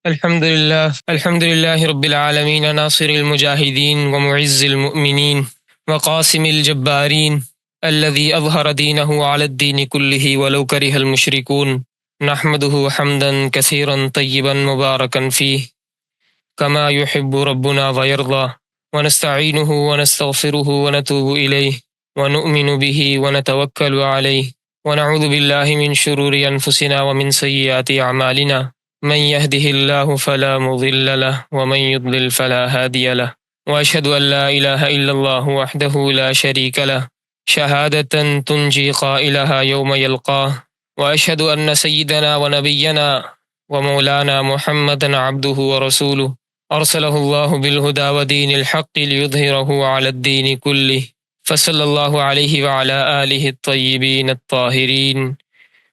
الحمد لله رب العالمين ناصر المجاهدين ومعز المؤمنين وقاسم الجبارين الذي أظهر دينه على الدين كله ولو كره المشركون نحمده حمدا كثيرا طيبا مباركا فيه كما يحب ربنا ويرضى ونستعينه ونستغفره ونتوب إليه ونؤمن به ونتوكل عليه ونعوذ بالله من شرور أنفسنا ومن سيئات أعمالنا من يهده الله فلا مضل له ومن يضلل فلا هادي له وأشهد أن لا إله إلا الله وحده لا شريك له شهادة تنجي قائلها يوم يلقاه وأشهد أن سيدنا ونبينا ومولانا محمدا عبده ورسوله أرسله الله بالهدى ودين الحق ليظهره على الدين كله فصلى الله عليه وعلى آله الطيبين الطاهرين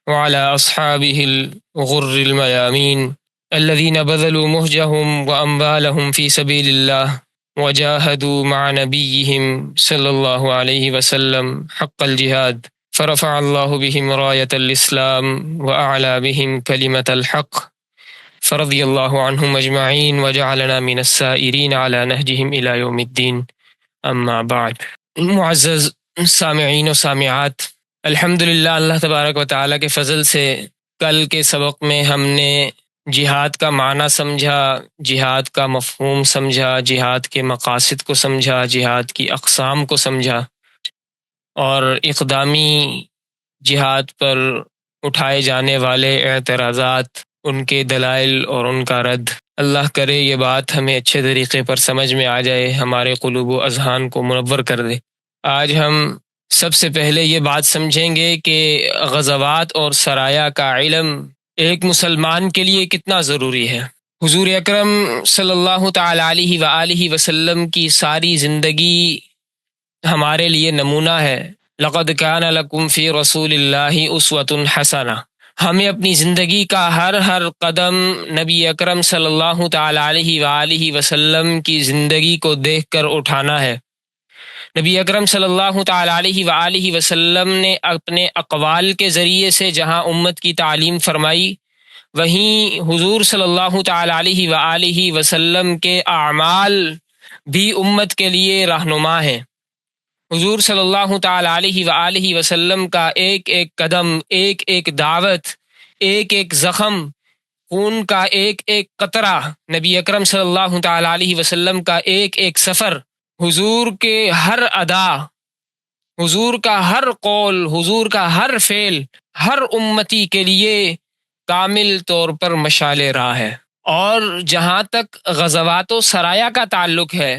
وعلى أصحابه الغر الميامين الذين بذلوا مهجهم وأموالهم في سبيل الله وجاهدوا مع نبيهم صلى الله عليه وسلم حق الجهاد فرفع الله بهم راية الإسلام وأعلى بهم كلمة الحق فرضي الله عنهم أجمعين وجعلنا من السائرين على نهجهم إلى يوم الدين أما بعد. معزز سامعین و سامعات، الحمدللہ اللہ تبارک و تعالیٰ کے فضل سے کل کے سبق میں ہم نے جہاد کا معنی سمجھا، جہاد کا مفہوم سمجھا، جہاد کے مقاصد کو سمجھا، جہاد کی اقسام کو سمجھا اور اقدامی جہاد پر اٹھائے جانے والے اعتراضات، ان کے دلائل اور ان کا رد۔ اللہ کرے یہ بات ہمیں اچھے طریقے پر سمجھ میں آ جائے، ہمارے قلوب و اذہان کو منور کر دے۔ آج ہم سب سے پہلے یہ بات سمجھیں گے کہ غزوات اور سرایا کا علم ایک مسلمان کے لیے کتنا ضروری ہے۔ حضور اکرم صلی اللہ تعالی علیہ وآلہ وسلم کی ساری زندگی ہمارے لیے نمونہ ہے۔ لقد کان لکم فی رسول اللہ اسوۃ حسنہ۔ ہمیں اپنی زندگی کا ہر قدم نبی اکرم صلی اللہ تعالی علیہ وآلہ وسلم کی زندگی کو دیکھ کر اٹھانا ہے۔ نبی اکرم صلی اللہ تعالی علیہ وآلہ وسلم نے اپنے اقوال کے ذریعے سے جہاں امت کی تعلیم فرمائی، وہیں حضور صلی اللہ تعالی علیہ وآلہ وسلم کے اعمال بھی امت کے لیے رہنما ہیں۔ حضور صلی اللہ تعالی علیہ وآلہ وسلم کا ایک ایک قدم، ایک ایک دعوت، ایک ایک زخم، خون کا ایک ایک قطرہ، نبی اکرم صلی اللہ تعالی علیہ وسلم کا ایک ایک سفر، حضور کے ہر ادا، حضور کا ہر قول، حضور کا ہر فعل ہر امتی کے لیے کامل طور پر مشعل راہ ہے۔ اور جہاں تک غزوات و سرایا کا تعلق ہے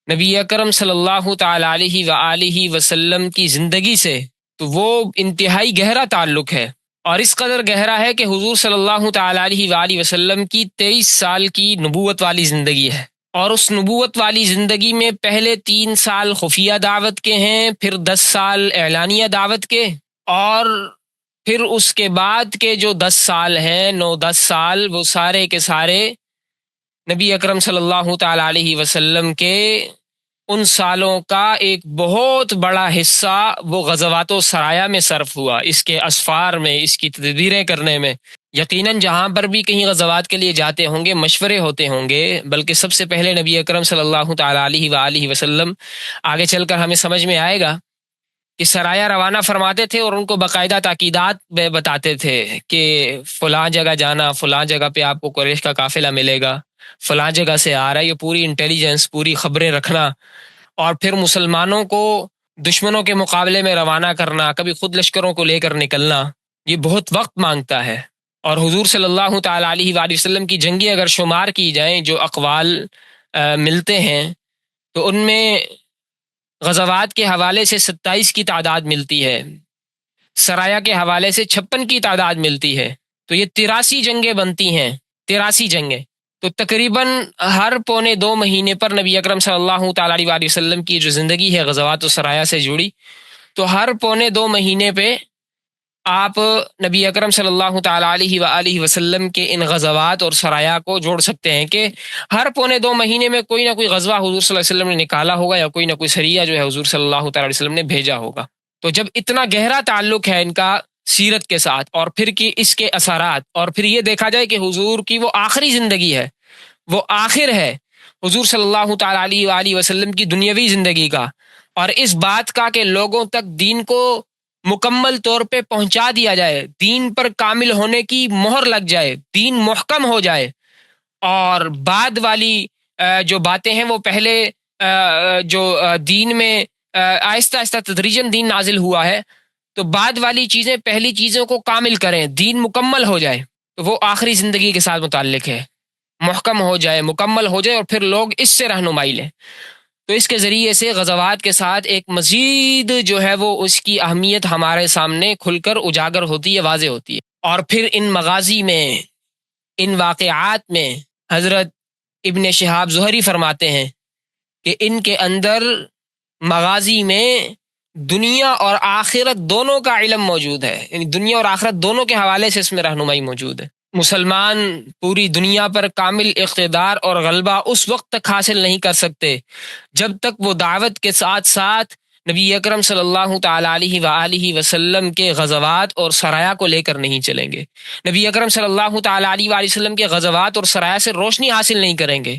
نبی اکرم صلی اللہ تعالی علیہ وآلہ وسلم کی زندگی سے، تو وہ انتہائی گہرا تعلق ہے، اور اس قدر گہرا ہے کہ حضور صلی اللہ تعالی علیہ وآلہ وسلم کی 23 سال کی نبوت والی زندگی ہے، اور اس نبوت والی زندگی میں پہلے 3 سال خفیہ دعوت کے ہیں، پھر 10 سال اعلانیہ دعوت کے، اور پھر اس کے بعد کے جو 10 سال ہیں، 9-10 سال، وہ سارے کے سارے نبی اکرم صلی اللہ تعالی علیہ وسلم کے ان سالوں کا ایک بہت بڑا حصہ وہ غزوات و سرایا میں صرف ہوا، اس کے اسفار میں، اس کی تدبیریں کرنے میں۔ یقیناً جہاں پر بھی کہیں غزوات کے لیے جاتے ہوں گے مشورے ہوتے ہوں گے، بلکہ سب سے پہلے نبی اکرم صلی اللہ تعالی علیہ وآلہ وسلم، آگے چل کر ہمیں سمجھ میں آئے گا کہ سرایا روانہ فرماتے تھے اور ان کو باقاعدہ تاکیدات بتاتے تھے کہ فلاں جگہ جانا، فلاں جگہ پہ آپ کو قریش کا قافلہ ملے گا، فلاں جگہ سے آ رہا ہے، یہ پوری انٹیلیجنس، پوری خبریں رکھنا، اور پھر مسلمانوں کو دشمنوں کے مقابلے میں روانہ کرنا، کبھی خود لشکروں کو لے کر نکلنا، یہ بہت وقت مانگتا ہے۔ اور حضور صلی اللہ تعالی علیہ وآلہ وسلم کی جنگیں اگر شمار کی جائیں، جو اقوال ملتے ہیں، تو ان میں غزوات کے حوالے سے 27 کی تعداد ملتی ہے، سرایا کے حوالے سے 56 کی تعداد ملتی ہے، تو یہ 83 جنگیں بنتی ہیں، 83 جنگیں۔ تو تقریباً ہر پونے 2 مہینے پر نبی اکرم صلی اللہ تعالی علیہ وآلہ وسلم کی جو زندگی ہے غزوات و سرایا سے جڑی، تو ہر پونے 2 مہینے پہ آپ نبی اکرم صلی اللہ تعالی علیہ وآلہ وسلم کے ان غزوات اور سرایا کو جوڑ سکتے ہیں کہ ہر پونے 2 مہینے میں کوئی نہ کوئی غزوہ حضور صلی اللہ علیہ وسلم نے نکالا ہوگا، یا کوئی نہ کوئی سریہ جو ہے حضور صلی اللہ تعالی علیہ وسلم نے بھیجا ہوگا۔ تو جب اتنا گہرا تعلق ہے ان کا سیرت کے ساتھ، اور پھر کہ اس کے اثرات، اور پھر یہ دیکھا جائے کہ حضور کی وہ آخری زندگی ہے، وہ آخر ہے حضور صلی اللہ تعالیٰ علیہ وآلہ وسلم کی دنیاوی زندگی کا، اور اس بات کا کہ لوگوں تک دین کو مکمل طور پہ پہنچا دیا جائے، دین پر کامل ہونے کی مہر لگ جائے، دین محکم ہو جائے، اور بعد والی جو باتیں ہیں وہ پہلے جو دین میں آہستہ آہستہ تدریجاً دین نازل ہوا ہے، تو بعد والی چیزیں پہلی چیزوں کو کامل کریں، دین مکمل ہو جائے، تو وہ آخری زندگی کے ساتھ متعلق ہے، محکم ہو جائے، مکمل ہو جائے، اور پھر لوگ اس سے رہنمائی لیں۔ تو اس کے ذریعے سے غزوات کے ساتھ ایک مزید جو ہے وہ اس کی اہمیت ہمارے سامنے کھل کر اجاگر ہوتی ہے، واضح ہوتی ہے۔ اور پھر ان مغازی میں، ان واقعات میں حضرت ابن شہاب زہری فرماتے ہیں کہ ان کے اندر مغازی میں دنیا اور آخرت دونوں کا علم موجود ہے، یعنی دنیا اور آخرت دونوں کے حوالے سے اس میں رہنمائی موجود ہے۔ مسلمان پوری دنیا پر کامل اقتدار اور غلبہ اس وقت تک حاصل نہیں کر سکتے جب تک وہ دعوت کے ساتھ ساتھ نبی اکرم صلی اللہ تعالیٰ علیہ وآلہ وسلم کے غزوات اور سرایا کو لے کر نہیں چلیں گے۔ نبی اکرم صلی اللہ تعالیٰ علیہ وآلہ وسلم کے غزوات اور سرایا سے روشنی حاصل نہیں کریں گے۔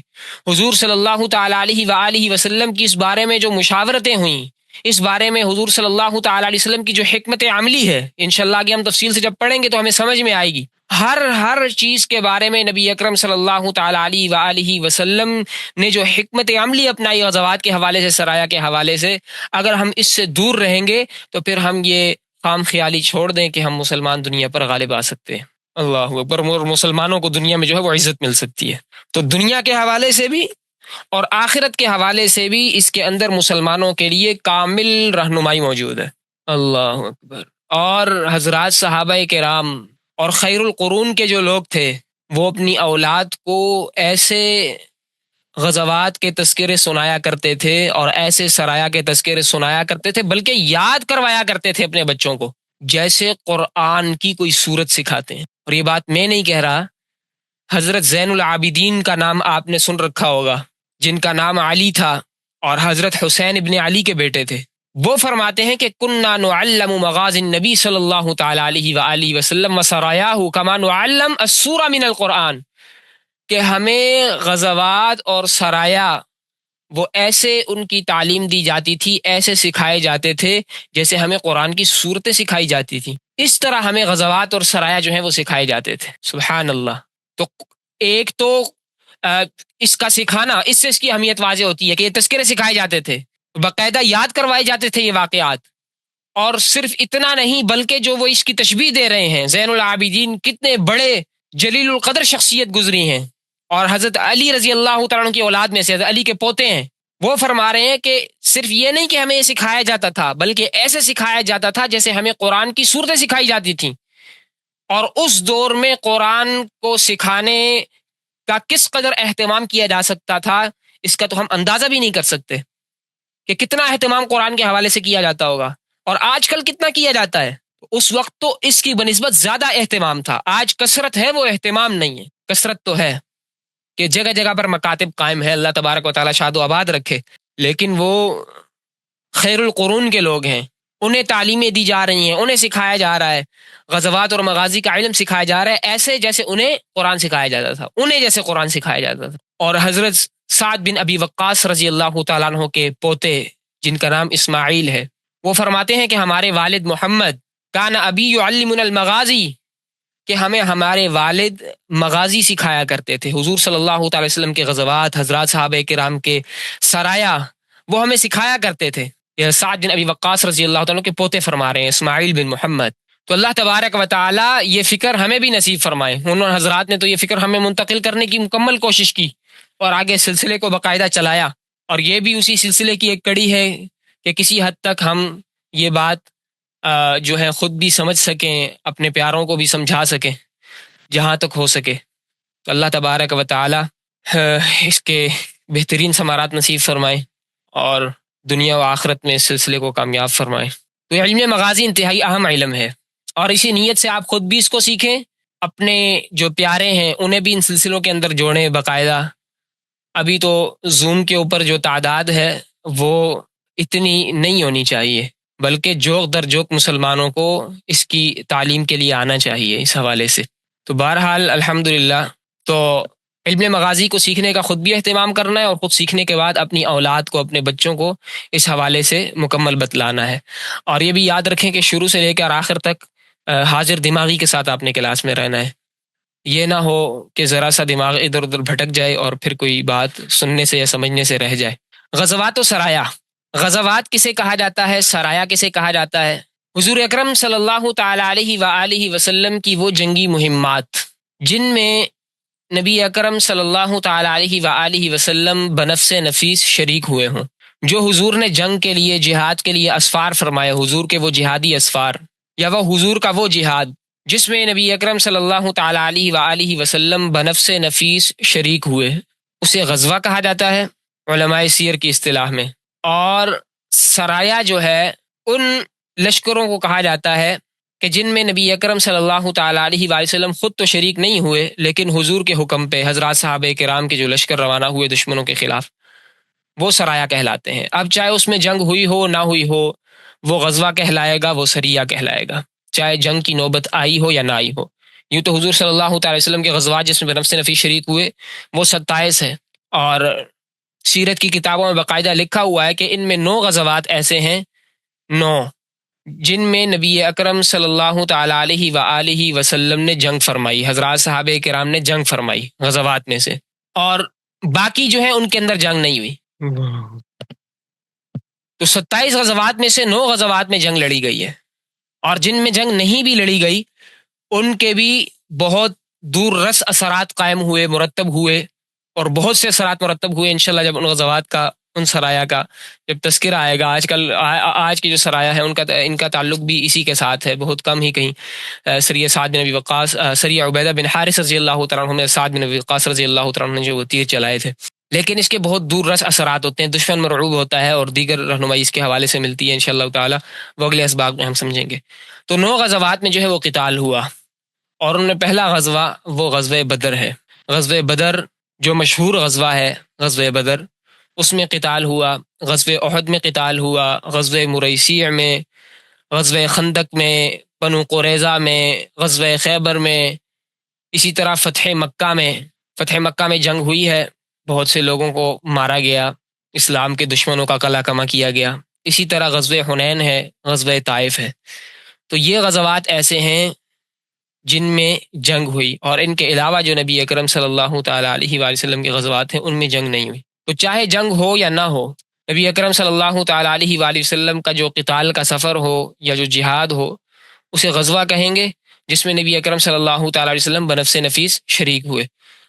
حضور صلی اللہ تعالیٰ علیہ وآلہ وسلم کی اس بارے میں جو مشاورتیں ہوئیں، اس بارے میں حضور صلی اللہ تعالیٰ علیہ وسلم کی جو حکمت عملی ہے، انشاءاللہ آگے ہم تفصیل سے جب پڑھیں گے تو ہمیں سمجھ میں آئے گی۔ ہر چیز کے بارے میں نبی اکرم صلی اللہ تعالیٰ علیہ وآلہ وسلم نے جو حکمت عملی اپنائی غزوات کے حوالے سے، سرایا کے حوالے سے، اگر ہم اس سے دور رہیں گے تو پھر ہم یہ خام خیالی چھوڑ دیں کہ ہم مسلمان دنیا پر غالب آ سکتے ہیں۔ اللہ اکبر، مسلمانوں کو دنیا میں جو ہے وہ عزت مل سکتی ہے۔ تو دنیا کے حوالے سے بھی اور آخرت کے حوالے سے بھی اس کے اندر مسلمانوں کے لیے کامل رہنمائی موجود ہے۔ اللہ اکبر۔ اور حضرات صحابہ کرام اور خیر القرون کے جو لوگ تھے، وہ اپنی اولاد کو ایسے غزوات کے تذکرے سنایا کرتے تھے اور ایسے سرایا کے تذکرے سنایا کرتے تھے، بلکہ یاد کروایا کرتے تھے اپنے بچوں کو، جیسے قرآن کی کوئی سورت سکھاتے ہیں۔ اور یہ بات میں نہیں کہہ رہا، حضرت زین العابدین کا نام آپ نے سن رکھا ہوگا، جن کا نام علی تھا اور حضرت حسین ابن علی کے بیٹے تھے۔ وہ فرماتے ہیں کہ کننا نعلم مغازی النبی صلی اللہ تعالیٰ علیہ وآلہ وسلم وسرایاہ کما نعلم السورہ من القرآن، کہ ہمیں غزوات اور سرایا وہ ایسے ان کی تعلیم دی جاتی تھی، ایسے سکھائے جاتے تھے جیسے ہمیں قرآن کی صورتیں سکھائی جاتی تھیں، اس طرح ہمیں غزوات اور سرایا جو ہیں وہ سکھائے جاتے تھے۔ سبحان اللہ۔ تو ایک تو اس کا سکھانا، اس سے اس کی اہمیت واضح ہوتی ہے کہ یہ تذکرے سکھائے جاتے تھے، باقاعدہ یاد کروائے جاتے تھے یہ واقعات، اور صرف اتنا نہیں بلکہ جو وہ اس کی تشبیہ دے رہے ہیں، زین العابدین کتنے بڑے جلیل القدر شخصیت گزری ہیں، اور حضرت علی رضی اللہ تعالیٰ عنہ کی اولاد میں سے حضرت علی کے پوتے ہیں، وہ فرما رہے ہیں کہ صرف یہ نہیں کہ ہمیں یہ سکھایا جاتا تھا، بلکہ ایسے سکھایا جاتا تھا جیسے ہمیں قرآن کی صورتیں سکھائی جاتی تھیں۔ اور اس دور میں قرآن کو سکھانے کا کس قدر اہتمام کیا جا سکتا تھا، اس کا تو ہم اندازہ بھی نہیں کر سکتے کہ کتنا اہتمام قرآن کے حوالے سے کیا جاتا ہوگا، اور آج کل کتنا کیا جاتا ہے۔ اس وقت تو اس کی بنسبت زیادہ اہتمام تھا۔ آج کثرت ہے، وہ اہتمام نہیں ہے۔ کثرت تو ہے کہ جگہ جگہ پر مکاتب قائم ہے، اللہ تبارک و تعالیٰ شاد و آباد رکھے، لیکن وہ خیر القرون کے لوگ ہیں، انہیں تعلیمیں دی جا رہی ہیں، انہیں سکھایا جا رہا ہے، غزوات اور مغازی کا علم سکھایا جا رہا ہے، ایسے جیسے انہیں قرآن سکھایا جاتا تھا، انہیں جیسے قرآن سکھایا جاتا تھا۔ اور حضرت سعد بن ابی وقاص رضی اللہ تعالیٰ عنہ کے پوتے جن کا نام اسماعیل ہے، وہ فرماتے ہیں کہ ہمارے والد محمد کان ابی یعلمنا المغازی، کہ ہمیں ہمارے والد مغازی سکھایا کرتے تھے، حضور صلی اللہ تعالی وسلم کے غزوات، حضرات صحابہ کرام کے سرایا، وہ ہمیں سکھایا کرتے تھے۔ یہ سعد بن ابی وقاص رضی اللہ تعالیٰ کے پوتے فرما رہے ہیں، اسماعیل بن محمد۔ تو اللہ تبارک و تعالی یہ فکر ہمیں بھی نصیب فرمائے۔ انہوں نے حضرات نے تو یہ فکر ہمیں منتقل کرنے کی مکمل کوشش کی اور آگے سلسلے کو باقاعدہ چلایا، اور یہ بھی اسی سلسلے کی ایک کڑی ہے کہ کسی حد تک ہم یہ بات جو ہے خود بھی سمجھ سکیں، اپنے پیاروں کو بھی سمجھا سکیں جہاں تک ہو سکے۔ تو اللہ تبارک و تعالی اس کے بہترین ثمرات نصیب فرمائے اور دنیا و آخرت میں اس سلسلے کو کامیاب فرمائے۔ تو علم مغازی انتہائی اہم علم ہے، اور اسی نیت سے آپ خود بھی اس کو سیکھیں، اپنے جو پیارے ہیں انہیں بھی ان سلسلوں کے اندر جوڑیں باقاعدہ۔ ابھی تو زوم کے اوپر جو تعداد ہے وہ اتنی نہیں ہونی چاہیے، بلکہ جوک در جوک مسلمانوں کو اس کی تعلیم کے لیے آنا چاہیے اس حوالے سے۔ تو بہرحال الحمدللہ، تو علم مغازی کو سیکھنے کا خود بھی اہتمام کرنا ہے، اور خود سیکھنے کے بعد اپنی اولاد کو، اپنے بچوں کو اس حوالے سے مکمل بتلانا ہے۔ اور یہ بھی یاد رکھیں کہ شروع سے لے کر آخر تک حاضر دماغی کے ساتھ آپ نے کلاس میں رہنا ہے۔ یہ نہ ہو کہ ذرا سا دماغ ادھر ادھر بھٹک جائے اور پھر کوئی بات سننے سے یا سمجھنے سے رہ جائے۔ غزوات و سرایا، غزوات کسے کہا جاتا ہے، سرایا کسے کہا جاتا ہے؟ حضور اکرم صلی اللہ تعالی علیہ وآلہ وسلم کی وہ جنگی مہمات جن میں نبی اکرم صلی اللہ تعالی علیہ وآلہ وسلم بنفس نفیس شریک ہوئے ہوں، جو حضور نے جنگ کے لیے، جہاد کے لیے اسفار فرمائے، حضور کے وہ جہادی اسفار یا وہ حضور کا وہ جہاد جس میں نبی اکرم صلی اللہ تعالی علیہ وآلہ وسلم بنفس نفیس شریک ہوئے، اسے غزوہ کہا جاتا ہے علماء سیر کی اصطلاح میں۔ اور سرایا جو ہے ان لشکروں کو کہا جاتا ہے کہ جن میں نبی اکرم صلی اللہ تعالی علیہ وآلہ وسلم خود تو شریک نہیں ہوئے، لیکن حضور کے حکم پہ حضرات صحابہ کرام کے جو لشکر روانہ ہوئے دشمنوں کے خلاف، وہ سرایا کہلاتے ہیں۔ اب چاہے اس میں جنگ ہوئی ہو نہ ہوئی ہو، وہ غزوہ کہلائے گا، وہ سریہ کہلائے گا، چاہے جنگ کی نوبت آئی ہو یا نہ آئی ہو۔ یوں تو حضور صلی اللہ تعالی وسلم کے غزوات جس میں بنفس نفیس شریک ہوئے وہ 27 ہیں، اور سیرت کی کتابوں میں باقاعدہ لکھا ہوا ہے کہ ان میں 9 غزوات ایسے ہیں، 9 جن میں نبی اکرم صلی اللہ تعالی علیہ وآلہ وسلم نے جنگ فرمائی، حضرات صحابہ کرام نے جنگ فرمائی غزوات میں سے، اور باقی جو ہے ان کے اندر جنگ نہیں ہوئی۔ تو 27 غزوات میں سے 9 غزوات میں جنگ لڑی گئی ہے، اور جن میں جنگ نہیں بھی لڑی گئی ان کے بھی بہت دور رس اثرات قائم ہوئے، مرتب ہوئے، اور بہت سے اثرات مرتب ہوئے انشاءاللہ جب ان غزوات کا، ان سرایا کا جب تذکرہ آئے گا۔ آج کی جو سرایا ہے ان کا تعلق بھی اسی کے ساتھ ہے، بہت کم ہی کہیں سریہ سعد بن ابی وقاص، سریہ عبیدہ بن حارث رضی اللہ تعالیٰ عنہ، سعد بن ابی وقاص رضی اللہ تعالیٰ عنہ نے جو وہ تیر چلائے تھے، لیکن اس کے بہت دور رس اثرات ہوتے ہیں، دشمن مرعوب ہوتا ہے، اور دیگر رہنمائی اس کے حوالے سے ملتی ہے انشاءاللہ تعالیٰ، وہ اگلے اسباق میں ہم سمجھیں گے۔ تو 9 غزوات میں جو ہے وہ قتال ہوا، اور ان میں پہلا غزوہ وہ غزوہ بدر ہے۔ غزوہ بدر جو مشہور غزوہ ہے، غزوہ بدر، اس میں قتال ہوا، غزوہ احد میں قتال ہوا، غزوہ مریسیع میں، غزوہ خندق میں، بنو قریظہ میں، غزوہ خیبر میں، اسی طرح فتح مکہ میں جنگ ہوئی ہے، بہت سے لوگوں کو مارا گیا، اسلام کے دشمنوں کا قلع کما کیا گیا۔ اسی طرح غزوہ حنین ہے، غزوہ طائف ہے۔ تو یہ غزوات ایسے ہیں جن میں جنگ ہوئی، اور ان کے علاوہ جو نبی اکرم صلی اللہ تعالی علیہ وآلہ وسلم کے غزوات ہیں ان میں جنگ نہیں ہوئی۔ تو چاہے جنگ ہو یا نہ ہو، نبی اکرم صلی اللہ تعالی علیہ وآلہ وسلم کا جو قتال کا سفر ہو یا جو جہاد ہو اسے غزوہ کہیں گے، جس میں نبی اکرم صلی اللہ تعالی علیہ وسلم بنفس نفیس شریک ہوئے،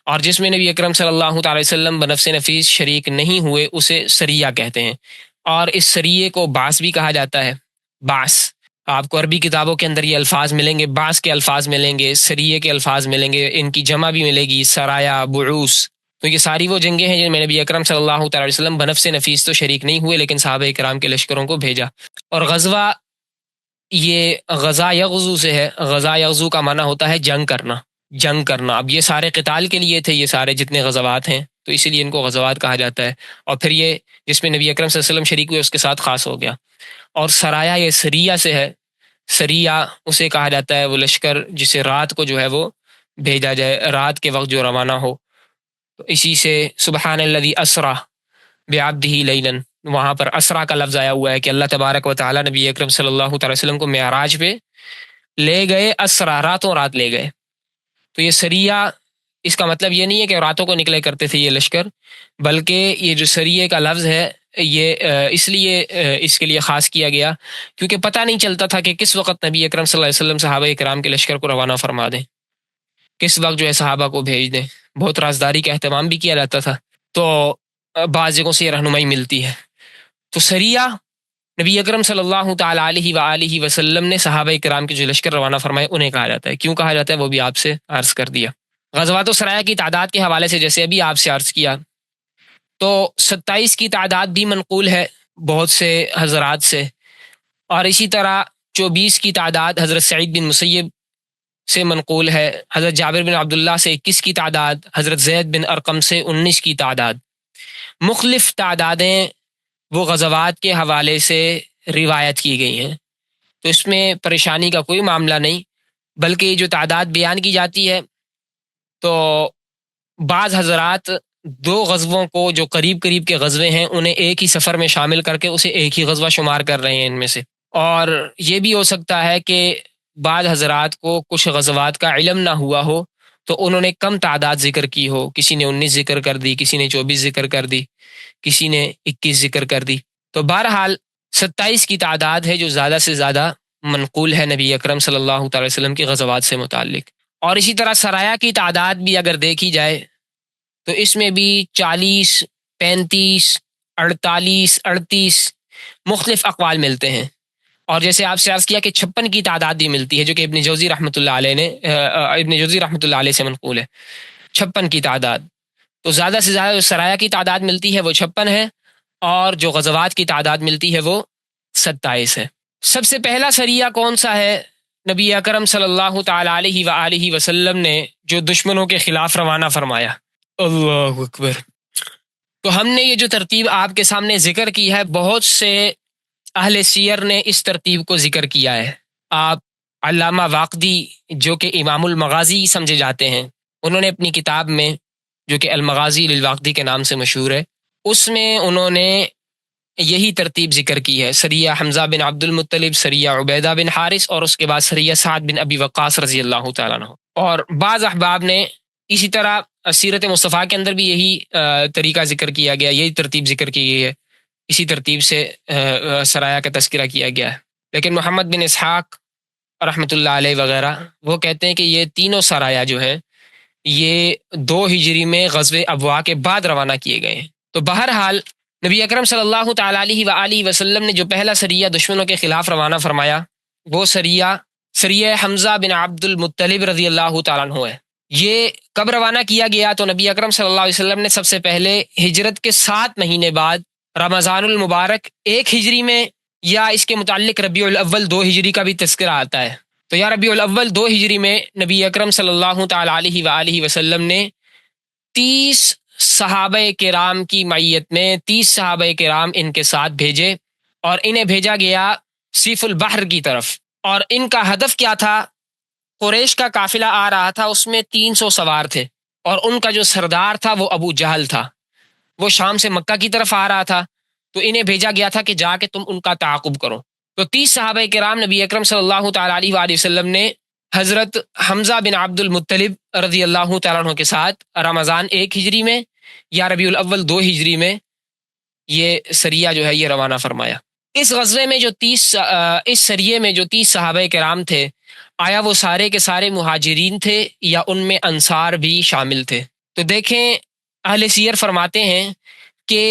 اور جس میں نبی اکرم صلی اللہ تعالی علیہ وسلم بنفس نفیس شریک نہیں ہوئے اسے سریہ کہتے ہیں۔ اور اس سریے کو بعث بھی کہا جاتا ہے، بعث۔ آپ کو عربی کتابوں کے اندر یہ الفاظ ملیں گے، بعث کے الفاظ ملیں گے، سریے کے الفاظ ملیں گے، ان کی جمع بھی ملے گی، سرایا، بعوث۔ تو یہ ساری وہ جنگیں ہیں جن میں نبی اکرم صلی اللہ تعالی علیہ وسلم بنفس نفیس تو شریک نہیں ہوئے، لیکن صحابہ کرام کے لشکروں کو بھیجا۔ اور غزوہ، یہ غزا یغزو سے ہے، غزا یغزو کا معنی ہوتا ہے جنگ کرنا، جنگ کرنا۔ اب یہ سارے قتال کے لیے تھے، یہ سارے جتنے غزوات ہیں، تو اسی لیے ان کو غزوات کہا جاتا ہے۔ اور پھر یہ جس میں نبی اکرم صلی اللہ علیہ وسلم شریک ہوئے اس کے ساتھ خاص ہو گیا۔ اور سرایا یہ سریہ سے ہے، سریہ اسے کہا جاتا ہے وہ لشکر جسے رات کو جو ہے وہ بھیجا جائے، رات کے وقت جو روانہ ہو۔ تو اسی سے سبحان الذی اسریٰ بعبدہ لیلا، وہاں پر اسریٰ کا لفظ آیا ہوا ہے کہ اللہ تبارک و تعالیٰ نبی اکرم صلی اللہ تعالی وسلم کو معراج پہ لے گئے، اسریٰ، راتوں رات لے گئے۔ تو یہ سریہ، اس کا مطلب یہ نہیں ہے کہ راتوں کو نکلے کرتے تھے یہ لشکر، بلکہ یہ جو سریے کا لفظ ہے یہ اس لیے اس کے لیے خاص کیا گیا کیونکہ پتہ نہیں چلتا تھا کہ کس وقت نبی اکرم صلی اللہ علیہ وسلم صحابہ کرام کے لشکر کو روانہ فرما دیں، کس وقت جو ہے صحابہ کو بھیج دیں۔ بہت رازداری کا اہتمام بھی کیا جاتا تھا، تو بعض جگہوں سے یہ رہنمائی ملتی ہے۔ تو سریہ نبی اکرم صلی اللہ تعالی علیہ وآلہ وسلم نے صحابہ کرام کے جو لشکر روانہ فرمائے انہیں کہا جاتا ہے۔ کیوں کہا جاتا ہے وہ بھی آپ سے عرض کر دیا۔ غزوات و سرایا کی تعداد کے حوالے سے جیسے ابھی آپ سے عرض کیا، تو 27 کی تعداد بھی منقول ہے بہت سے حضرات سے، اور اسی طرح 24 کی تعداد حضرت سعید بن مسیب سے منقول ہے، حضرت جابر بن عبداللہ سے 21 کی تعداد، حضرت زید بن ارقم سے 19 کی تعداد۔ مختلف تعدادیں وہ غزوات کے حوالے سے روایت کی گئی ہیں، تو اس میں پریشانی کا کوئی معاملہ نہیں، بلکہ جو تعداد بیان کی جاتی ہے تو بعض حضرات دو غزووں کو جو قریب قریب کے غزوے ہیں انہیں ایک ہی سفر میں شامل کر کے اسے ایک ہی غزوہ شمار کر رہے ہیں ان میں سے، اور یہ بھی ہو سکتا ہے کہ بعض حضرات کو کچھ غزوات کا علم نہ ہوا ہو تو انہوں نے کم تعداد ذکر کی ہو، کسی نے 19 ذکر کر دی، کسی نے 24 ذکر کر دی، کسی نے 21 ذکر کر دی، تو بہرحال 27 کی تعداد ہے جو زیادہ سے زیادہ منقول ہے نبی اکرم صلی اللہ تعالی وسلم کی غزوات سے متعلق۔ اور اسی طرح سرایا کی تعداد بھی اگر دیکھی جائے تو اس میں بھی 40، 35، 48، 38 مختلف اقوال ملتے ہیں، اور جیسے آپ سے عرض کیا کہ 56 کی تعداد بھی ملتی ہے جو کہ ابن جوزی رحمۃ اللہ علیہ نے ابن جوزی رحمۃ اللہ علیہ سے منقول ہے 56 کی تعداد۔ تو زیادہ سے زیادہ جو سرایا کی تعداد ملتی ہے وہ 56 ہے، اور جو غزوات کی تعداد ملتی ہے وہ 27 ہے۔ سب سے پہلا سریہ کون سا ہے؟ نبی اکرم صلی اللہ تعالی علیہ وآلہ وسلم نے جو دشمنوں کے خلاف روانہ فرمایا۔ اللہ اکبر۔ تو ہم نے یہ جو ترتیب آپ کے سامنے ذکر کی ہے، بہت سے اہل سیر نے اس ترتیب کو ذکر کیا ہے۔ آپ علامہ واقدی جو کہ امام المغازی سمجھے جاتے ہیں، انہوں نے اپنی کتاب میں جو کہ المغازی للواقدی کے نام سے مشہور ہے، اس میں انہوں نے یہی ترتیب ذکر کی ہے: سریہ حمزہ بن عبد المطلب، سریہ عبیدہ بن حارث، اور اس کے بعد سریہ سعد بن ابی وقاص رضی اللہ تعالیٰ عنہ۔ اور بعض احباب نے اسی طرح سیرت مصطفیٰ کے اندر بھی یہی طریقہ ذکر کیا گیا، یہی ترتیب ذکر کی گئی ہے، اسی ترتیب سے سرایا کا تذکرہ کیا گیا ہے۔ لیکن محمد بن اسحاق رحمۃ اللہ علیہ وغیرہ وہ کہتے ہیں کہ یہ تینوں سرایا جو ہیں یہ 2 ہجری میں غزوہ ابواء کے بعد روانہ کیے گئے ہیں۔ تو بہرحال نبی اکرم صلی اللہ تعالیٰ علیہ وآلہ وسلم نے جو پہلا سریہ دشمنوں کے خلاف روانہ فرمایا وہ سریہ حمزہ بن عبد المطلب رضی اللہ تعالیٰ عنہ ہے۔ یہ کب روانہ کیا گیا؟ تو نبی اکرم صلی اللہ علیہ وسلم نے سب سے پہلے ہجرت کے 7 مہینے بعد رمضان المبارک 1 ہجری میں، یا اس کے متعلق ربیع الاول 2 ہجری کا بھی تذکرہ آتا ہے، تو یا ربیع الاول 2 ہجری میں نبی اکرم صلی اللہ تعالیٰ علیہ وآلہ وسلم نے 30 صحابہ کرام کی معیت میں 30 صحابہ کرام ان کے ساتھ بھیجے، اور انہیں بھیجا گیا سیف البحر کی طرف، اور ان کا ہدف کیا تھا؟ قریش کا قافلہ آ رہا تھا، اس میں 300 سوار تھے، اور ان کا جو سردار تھا وہ ابو جہل تھا، وہ شام سے مکہ کی طرف آ رہا تھا، تو انہیں بھیجا گیا تھا کہ جا کے تم ان کا تعاقب کرو۔ تو 30 صحابہ کرام نبی اکرم صلی اللہ تعالیٰ علیہ وآلہ وسلم نے حضرت حمزہ بن عبد المطلب رضی اللہ تعالیٰ عنہ کے ساتھ رمضان 1 ہجری میں یا ربیع الاول 2 ہجری میں یہ سریہ جو ہے یہ روانہ فرمایا۔ اس غزوے میں جو اس سریے میں جو 30 صحابہ کرام تھے، آیا وہ سارے کے سارے مہاجرین تھے یا ان میں انصار بھی شامل تھے؟ تو دیکھیں اہل سیر فرماتے ہیں کہ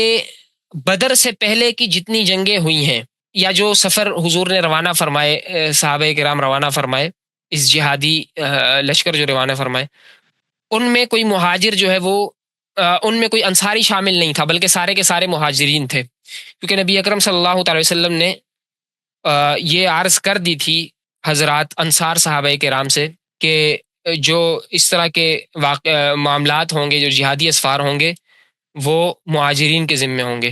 بدر سے پہلے کی جتنی جنگیں ہوئی ہیں یا جو سفر حضور نے روانہ فرمائے، صحابہ کرام روانہ فرمائے، اس جہادی لشکر جو روانہ فرمائے، ان میں کوئی مہاجر جو ہے وہ ان میں کوئی انصاری شامل نہیں تھا، بلکہ سارے کے سارے مہاجرین تھے، کیونکہ نبی اکرم صلی اللہ تعالی وسلم نے یہ عرض کر دی تھی حضرات انصار صحابہ کرام سے کہ جو اس طرح کے معاملات ہوں گے، جو جہادی اسفار ہوں گے، وہ مہاجرین کے ذمے ہوں گے،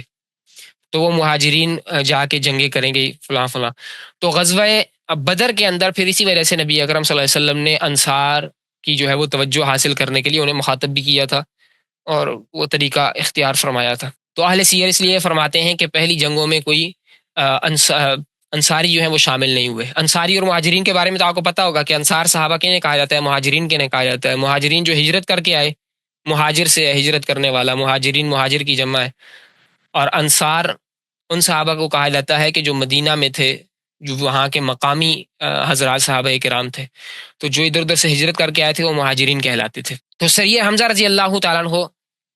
تو وہ مہاجرین جا کے جنگیں کریں گے فلاں فلاں۔ تو غزوہ بدر کے اندر پھر اسی وجہ سے نبی اکرم صلی اللہ علیہ وسلم نے انصار کی جو ہے وہ توجہ حاصل کرنے کے لیے انہیں مخاطب بھی کیا تھا اور وہ طریقہ اختیار فرمایا تھا۔ تو اہل سیر اس لیے فرماتے ہیں کہ پہلی جنگوں میں کوئی انصاری جو ہیں وہ شامل نہیں ہوئے۔ انصاری اور مہاجرین کے بارے میں تو آپ کو پتہ ہوگا کہ انصار صحابہ کے نے کہا جاتا ہے، مہاجرین کے نے کہا جاتا ہے۔ مہاجرین جو ہجرت کر کے آئے، مہاجر سے ہجرت کرنے والا، مہاجرین مہاجر کی جمع ہے، اور انصار ان صحابہ کو کہا جاتا ہے کہ جو مدینہ میں تھے، جو وہاں کے مقامی حضرات صحابہ کرام تھے، تو جو ادھر ادھر سے ہجرت کر کے آئے تھے وہ مہاجرین کہلاتے تھے۔ تو سریہ حمزہ رضی اللہ تعالیٰ عنہ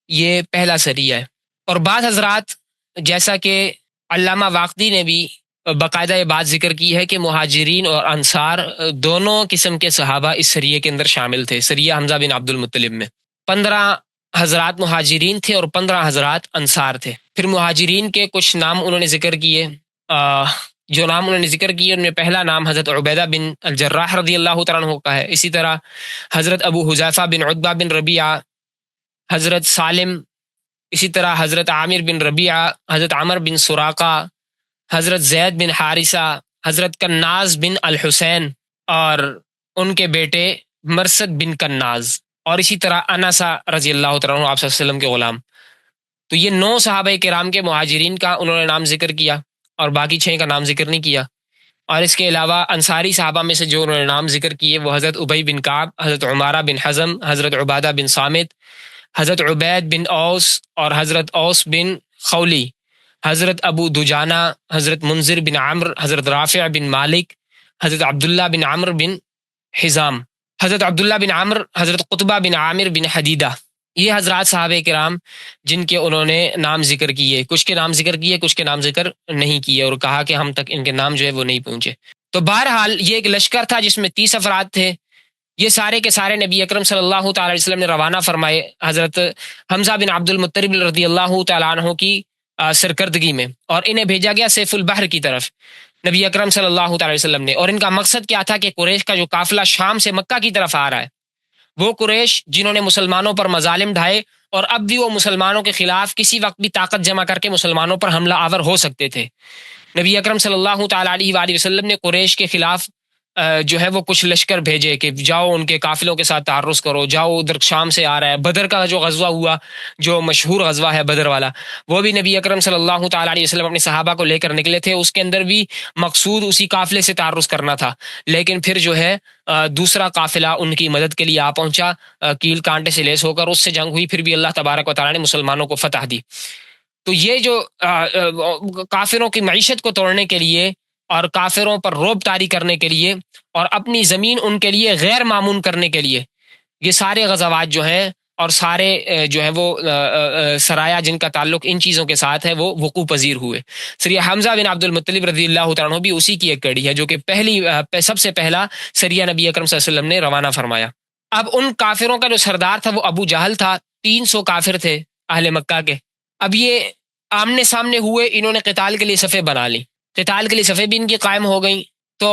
یہ پہلا سریہ ہے۔ اور بعض حضرات جیسا کہ علامہ واقدی نے بھی باقاعدہ یہ بات ذکر کی ہے کہ مہاجرین اور انصار دونوں قسم کے صحابہ اس سریے کے اندر شامل تھے۔ سریہ حمزہ بن عبد المطلب میں 15 حضرات مہاجرین تھے اور 15 حضرات انصار تھے۔ پھر مہاجرین کے کچھ نام انہوں نے ذکر کیے، جو نام انہوں نے ذکر کیے ان میں پہلا نام حضرت عبیدہ بن الجراح رضی اللہ تعالیٰ عنہ کا ہے۔ اسی طرح حضرت ابو حذیفہ بن عتبہ بن ربیعہ، حضرت سالم، اسی طرح حضرت عامر بن ربیعہ، حضرت عمر بن سراقہ، حضرت زید بن حارثہ، حضرت کناز بن الحسین اور ان کے بیٹے مرثد بن کناز، اور اسی طرح انسا رضی اللہ تعالیٰ عنہ، آپ صلی اللہ علیہ وسلم کے غلام۔ تو یہ 9 صحابہ کرام کے مہاجرین کا انہوں نے نام ذکر کیا اور باقی 6 کا نام ذکر نہیں کیا۔ اور اس کے علاوہ انصاری صحابہ میں سے جو انہوں نے نام ذکر کیے وہ حضرت ابی بن کعب، حضرت عمارہ بن حزم، حضرت عبادہ بن صامت، حضرت عبید بن اوس اور حضرت اوس بن خولی، حضرت ابو دجانہ، حضرت منذر بن عمرو، حضرت رافع بن مالک، حضرت عبداللہ بن عمرو بن حزام، حضرت عبداللہ بن عمرو، حضرت قطبہ بن عامر بن حدیدہ۔ یہ حضرات صحابہ کرام جن کے انہوں نے نام ذکر کیے، کچھ کے نام ذکر کیے، کچھ کے نام ذکر نہیں کیے، اور کہا کہ ہم تک ان کے نام جو ہے وہ نہیں پہنچے۔ تو بہرحال یہ ایک لشکر تھا جس میں 30 افراد تھے۔ یہ سارے کے سارے نبی اکرم صلی اللہ تعالی علیہ وسلم نے روانہ فرمائے حضرت حمزہ بن عبد المطلب رضی اللہ تعالیٰ عنہ کی سرکردگی میں، اور انہیں بھیجا گیا سیف البحر کی طرف نبی اکرم صلی اللہ تعالی علیہ وسلم نے۔ اور ان کا مقصد کیا تھا کہ قریش کا جو قافلہ شام سے مکہ کی طرف آ رہا ہے، وہ قریش جنہوں نے مسلمانوں پر مظالم ڈھائے اور اب بھی وہ مسلمانوں کے خلاف کسی وقت بھی طاقت جمع کر کے مسلمانوں پر حملہ آور ہو سکتے تھے، نبی اکرم صلی اللہ تعالیٰ علیہ وآلہ وسلم نے قریش کے خلاف جو ہے وہ کچھ لشکر بھیجے کہ جاؤ ان کے قافلوں کے ساتھ تعرض کرو، جاؤ ادھر شام سے آ رہا ہے۔ بدر کا جو غزوہ ہوا، جو مشہور غزوہ ہے بدر والا، وہ بھی نبی اکرم صلی اللہ تعالیٰ علیہ وسلم اپنے صحابہ کو لے کر نکلے تھے، اس کے اندر بھی مقصود اسی قافلے سے تعرض کرنا تھا، لیکن پھر جو ہے دوسرا قافلہ ان کی مدد کے لیے آ پہنچا، کیل کانٹے سے لیس ہو کر اس سے جنگ ہوئی، پھر بھی اللہ تبارک و تعالیٰ نے مسلمانوں کو فتح دی۔ تو یہ جو کافروں کی معیشت کو توڑنے کے لیے اور کافروں پر رعب طاری کرنے کے لیے اور اپنی زمین ان کے لیے غیر معمون کرنے کے لیے یہ سارے غزوات جو ہیں اور سارے جو ہیں وہ سرایا جن کا تعلق ان چیزوں کے ساتھ ہے وہ وقوع پذیر ہوئے۔ سریہ حمزہ بن عبد المطلب رضی اللہ تعالیٰ عنہ بھی اسی کی ایک کڑی ہے جو کہ سب سے پہلا سریہ نبی اکرم صلی اللہ علیہ وسلم نے روانہ فرمایا۔ اب ان کافروں کا جو سردار تھا وہ ابو جہل تھا، 300 کافر تھے اہل مکہ کے۔ اب یہ آمنے سامنے ہوئے، انہوں نے قتال کے لیے صفیں بنا لی، قتال کے لیے صفیں بھی ان کی قائم ہو گئیں۔ تو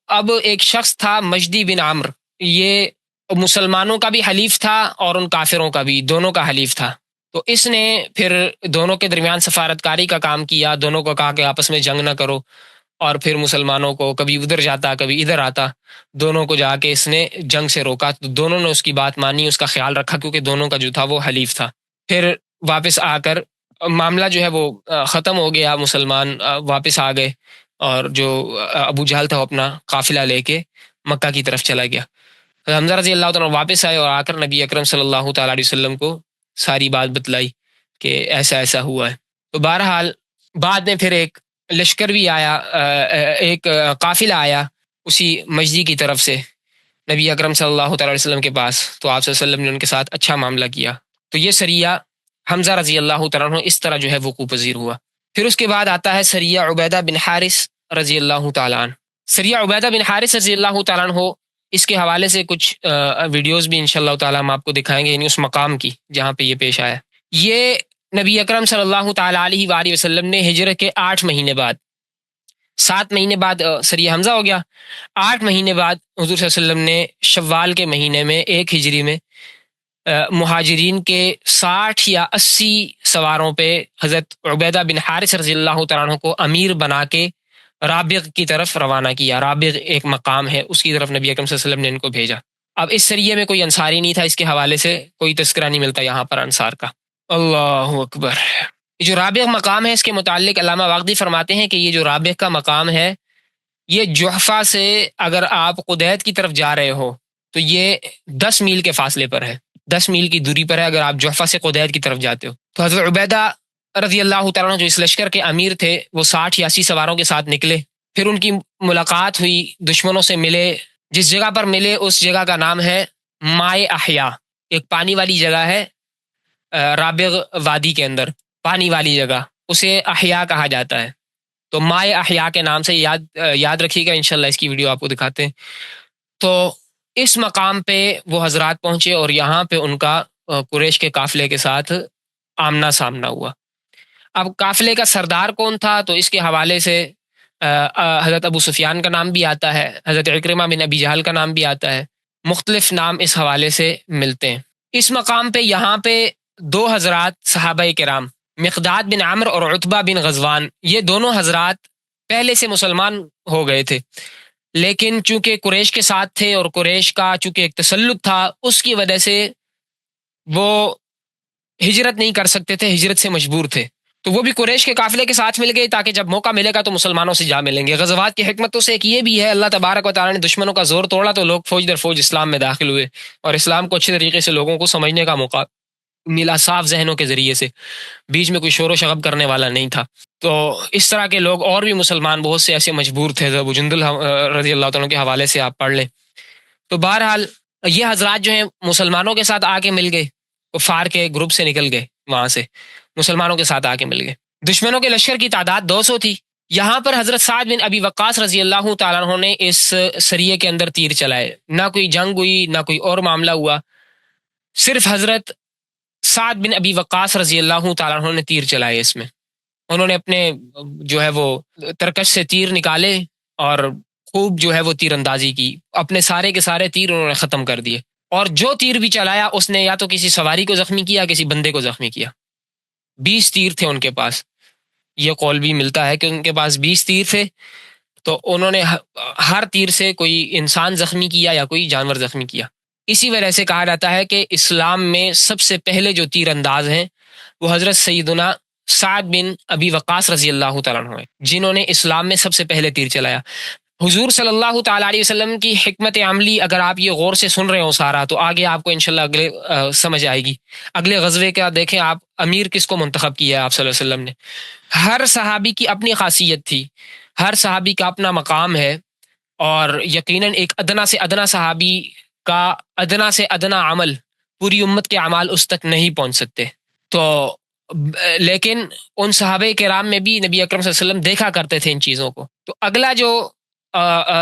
اب ایک شخص تھا مجدی بن عمرو، یہ مسلمانوں کا بھی حلیف تھا اور ان کافروں کا بھی، دونوں کا حلیف تھا۔ تو اس نے پھر دونوں کے درمیان سفارتکاری کا کام کیا، دونوں کو کہا کہ آپس میں جنگ نہ کرو، اور پھر مسلمانوں کو کبھی ادھر جاتا کبھی ادھر آتا، دونوں کو جا کے اس نے جنگ سے روکا۔ تو دونوں نے اس کی بات مانی، اس کا خیال رکھا، کیونکہ دونوں کا جو تھا وہ حلیف تھا۔ پھر واپس آ کر معاملہ جو ہے وہ ختم ہو گیا، مسلمان واپس آ گئے، اور جو ابو جہل تھا وہ اپنا قافلہ لے کے مکہ کی طرف چلا گیا۔ حمزہ رضی اللہ تعالیٰ واپس آئے اور آ کر نبی اکرم صلی اللہ تعالیٰ علیہ وسلم کو ساری بات بتلائی کہ ایسا ایسا ہوا ہے۔ تو بہرحال بعد میں پھر ایک لشکر بھی آیا، ایک قافلہ آیا اسی مجدی کی طرف سے نبی اکرم صلی اللہ تعالیٰ علیہ وسلم کے پاس، تو آپ صلی اللہ علیہ وسلم نے ان کے ساتھ اچھا معاملہ کیا۔ تو یہ سریہ حمزہ رضی اللہ تعالیٰ عنہ اس طرح جو ہے وقوع پذیر ہوا۔ پھر اس کے بعد آتا ہے سریہ عبیدہ بن حارث رضی اللہ تعالیٰ عنہ۔ سریہ عبیدہ بن حارث رضی اللہ تعالیٰ عنہ، اس کے حوالے سے کچھ ویڈیوز بھی انشاءاللہ تعالیٰ ہم آپ کو دکھائیں گے، یعنی اس مقام کی جہاں پہ یہ پیش آیا۔ یہ نبی اکرم صلی اللہ تعالیٰ علیہ وآلہ وسلم نے ہجرت کے 8 مہینے بعد، 7 مہینے بعد سریہ حمزہ ہو گیا، 8 مہینے بعد حضور صلی اللہ علیہ وسلم نے شوال کے مہینے میں 1 ہجری میں مہاجرین کے 60 یا 80 سواروں پہ حضرت عبیدہ بن حارث رضی اللہ تعالیٰ عنہ کو امیر بنا کے رابغ کی طرف روانہ کیا۔ رابغ ایک مقام ہے، اس کی طرف نبی اکرم صلی اللہ علیہ وسلم نے ان کو بھیجا۔ اب اس سریے میں کوئی انصاری نہیں تھا، اس کے حوالے سے کوئی تذکرہ نہیں ملتا یہاں پر انصار کا۔ اللہ اکبر۔ یہ جو رابغ مقام ہے اس کے متعلق علامہ واقدی فرماتے ہیں کہ یہ جو رابغ کا مقام ہے، یہ جحفہ سے اگر آپ قدید کی طرف جا رہے ہو تو یہ 10 میل کے فاصلے پر ہے، 10 میل کی دوری پر ہے اگر آپ جحفہ سے قدید کی طرف جاتے ہو۔ تو حضرت عبیدہ رضی اللہ تعالیٰ عنہ جو اس لشکر کے امیر تھے، وہ 60 یا 80 سواروں کے ساتھ نکلے۔ پھر ان کی ملاقات ہوئی، دشمنوں سے ملے، جس جگہ پر ملے اس جگہ کا نام ہے مائے احیا، ایک پانی والی جگہ ہے رابغ وادی کے اندر، پانی والی جگہ، اسے احیا کہا جاتا ہے۔ تو مائے احیا کے نام سے یاد رکھیے گا، انشاءاللہ اس کی ویڈیو آپ کو دکھاتے ہیں۔ تو اس مقام پہ وہ حضرات پہنچے اور یہاں پہ ان کا قریش کے قافلے کے ساتھ آمنا سامنا ہوا۔ اب قافلے کا سردار کون تھا، تو اس کے حوالے سے حضرت ابو سفیان کا نام بھی آتا ہے، حضرت عکرمہ بن ابی جہل کا نام بھی آتا ہے، مختلف نام اس حوالے سے ملتے ہیں۔ اس مقام پہ یہاں پہ 2 حضرات صحابہ کرام، مقداد بن عمرو اور عتبہ بن غزوان، یہ دونوں حضرات پہلے سے مسلمان ہو گئے تھے، لیکن چونکہ قریش کے ساتھ تھے اور قریش کا چونکہ ایک تسلط تھا، اس کی وجہ سے وہ ہجرت نہیں کر سکتے تھے، ہجرت سے مجبور تھے، تو وہ بھی قریش کے قافلے کے ساتھ مل گئے تاکہ جب موقع ملے گا تو مسلمانوں سے جا ملیں گے۔ غزوات کی حکمتوں سے ایک یہ بھی ہے، اللہ تبارک و تعالیٰ نے دشمنوں کا زور توڑا تو لوگ فوج در فوج اسلام میں داخل ہوئے، اور اسلام کو اچھے طریقے سے لوگوں کو سمجھنے کا موقع ملا، صاف ذہنوں کے ذریعے سے، بیچ میں کوئی شور و شغب کرنے والا نہیں تھا۔ تو اس طرح کے لوگ اور بھی مسلمان بہت سے ایسے مجبور تھے، ابو جندل رضی اللہ تعالیٰ کے حوالے سے آپ پڑھ لیں۔ تو بہرحال یہ حضرات جو ہیں مسلمانوں کے ساتھ آ کے مل گئے، کفار کے گروپ سے نکل گئے، وہاں سے مسلمانوں کے ساتھ آ کے مل گئے۔ دشمنوں کے لشکر کی تعداد 200 تھی۔ یہاں پر حضرت سعد بن ابی وقاص رضی اللہ تعالیٰ عنہ نے اس سریے کے اندر تیر چلائے، نہ کوئی جنگ ہوئی نہ کوئی اور معاملہ ہوا، صرف حضرت سعد بن ابی وقاص رضی اللہ تعالیٰ عنہ نے تیر چلائے۔ اس میں انہوں نے اپنے جو ہے وہ ترکش سے تیر نکالے اور خوب جو ہے وہ تیر اندازی کی، اپنے سارے کے سارے تیر انہوں نے ختم کر دیے، اور جو تیر بھی چلایا اس نے یا تو کسی سواری کو زخمی کیا، کسی بندے کو زخمی کیا۔ 20 تیر تھے ان کے پاس، یہ قول بھی ملتا ہے کہ ان کے پاس 20 تیر تھے، تو انہوں نے ہر تیر سے کوئی انسان زخمی کیا یا کوئی جانور زخمی کیا۔ اسی وجہ سے کہا جاتا ہے کہ اسلام میں سب سے پہلے جو تیر انداز ہیں وہ حضرت سیدنا سعد بن ابی وقاص رضی اللہ تعالیٰ عنہ ہیں، جنہوں نے اسلام میں سب سے پہلے تیر چلایا۔ حضور صلی اللہ تعالیٰ علیہ وسلم کی حکمت عملی اگر آپ یہ غور سے سن رہے ہو سارا، تو آگے آپ کو انشاءاللہ اگلے سمجھ آئے گی۔ اگلے غزوے کا دیکھیں آپ، امیر کس کو منتخب کیا ہے آپ صلی اللہ علیہ وسلم نے۔ ہر صحابی کی اپنی خاصیت تھی، ہر صحابی کا اپنا مقام ہے، اور یقیناً ایک ادنا سے ادنا صحابی کا ادنا سے ادنا عمل پوری امت کے اعمال اس تک نہیں پہنچ سکتے۔ تو لیکن ان صحابہ کرام میں بھی نبی اکرم صلی اللہ علیہ وسلم دیکھا کرتے تھے ان چیزوں کو۔ تو اگلا جو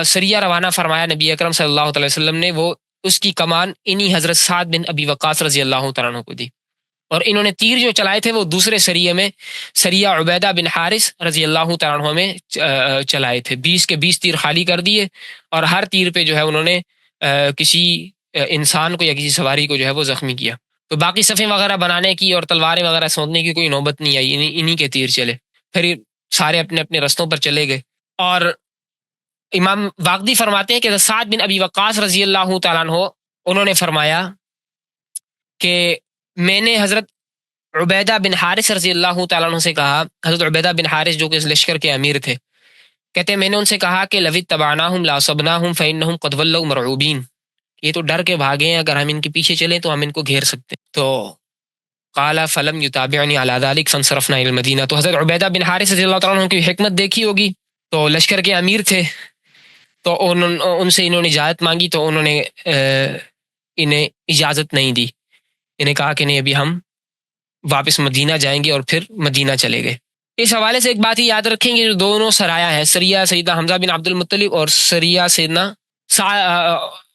سریہ روانہ فرمایا نبی اکرم صلی اللہ علیہ وسلم نے، وہ اس کی کمان انہی حضرت سعد بن ابی وقاص رضی اللہ تعالیٰ عنہ کو دی، اور انہوں نے تیر جو چلائے تھے وہ دوسرے سریے میں، سریہ عبیدہ بن حارث رضی اللہ تعالیٰ عنہ میں چلائے تھے۔ 20 کے 20 تیر خالی کر دیے، اور ہر تیر پہ جو ہے انہوں نے کسی انسان کو یا کسی سواری کو جو ہے وہ زخمی کیا۔ تو باقی صفیں وغیرہ بنانے کی اور تلواریں وغیرہ سونتنے کی کوئی نوبت نہیں آئی، انہی کے تیر چلے، پھر سارے اپنے اپنے رستوں پر چلے گئے۔ اور امام واقدی فرماتے ہیں کہ سعد بن ابی وقاص رضی اللہ تعالیٰ عنہ انہوں نے فرمایا کہ میں نے حضرت عبیدہ بن حارث رضی اللہ تعالیٰ عنہ سے کہا، حضرت عبیدہ بن حارث جو کہ اس لشکر کے امیر تھے، کہتے ہیں میں نے ان سے کہا کہ لو اتبعناہم لاصبناہم فانہم قد ولوا مرعوبین، یہ تو ڈر کے بھاگے ہیں، اگر ہم ان کے پیچھے چلیں تو ہم ان کو گھیر سکتے ہیں۔ تو قال فلم یتابعنی علی ذلک فانصرفنا الی المدینہ، تو حضرت عبیدہ بن حارث رضی اللہ تعالیٰ عنہ کی حکمت دیکھی ہوگی، تو لشکر کے امیر تھے، تو ان سے انہوں نے اجازت مانگی، تو انہوں نے انہیں اجازت نہیں دی، انہیں کہا کہ نہیں ابھی ہم واپس مدینہ جائیں گے، اور پھر مدینہ چلے گئے۔ اس حوالے سے ایک بات ہی یاد رکھیں گے، جو دونوں سرایا ہے، سریہ سیدنا حمزہ بن عبد المطلب اور سریہ سیدنا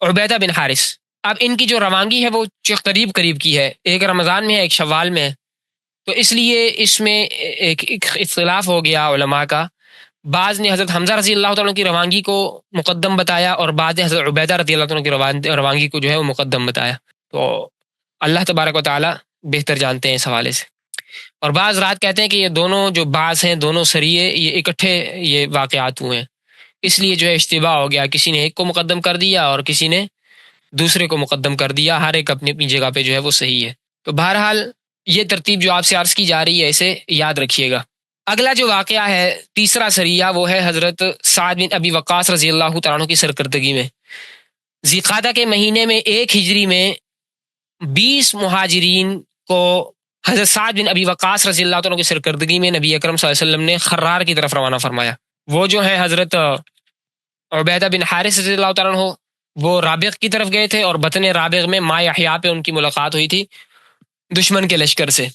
عبیدہ بن حارث، اب ان کی جو روانگی ہے وہ قریب قریب کی ہے، ایک رمضان میں ہے ایک شوال میں ہے، تو اس لیے اس میں ایک اختلاف ہو گیا علماء کا، بعض نے حضرت حمزہ رضی اللہ تعالیٰ کی روانگی کو مقدم بتایا، اور بعض نے حضرت عبیدہ رضی اللہ تعالیٰ کی روانگی کو جو ہے وہ مقدم بتایا۔ تو اللہ تبارک و تعالیٰ بہتر جانتے ہیں اس حوالے سے۔ اور بعض رات کہتے ہیں کہ یہ دونوں جو بعض ہیں، دونوں سریے یہ اکٹھے یہ واقعات ہوئے ہیں، اس لیے جو ہے اشتباہ ہو گیا، کسی نے ایک کو مقدم کر دیا اور کسی نے دوسرے کو مقدم کر دیا، ہر ایک اپنی اپنی جگہ پہ جو ہے وہ صحیح ہے۔ تو بہرحال یہ ترتیب جو آپ سے عرض کی جا رہی ہے اسے یاد رکھیے گا۔ اگلا جو واقعہ ہے تیسرا سریہ، وہ ہے حضرت سعد بن ابی وقاص رضی اللہ تعالیٰ عنہ کی سرکردگی میں۔ ذی القعدہ کے مہینے میں 1 ہجری میں 20 مہاجرین کو حضرت سعد بن ابی وقاص رضی اللہ تعالیٰ عنہ کی سرکردگی میں نبی اکرم صلی اللہ علیہ وسلم نے خرار کی طرف روانہ فرمایا۔ وہ جو ہے حضرت عبیدہ بن حارث رضی اللہ تعالیٰ عنہ، وہ رابغ کی طرف گئے تھے، اور بطن رابغ میں ما یحییٰ پہ ان کی ملاقات ہوئی تھی دشمن کے لشکر سے،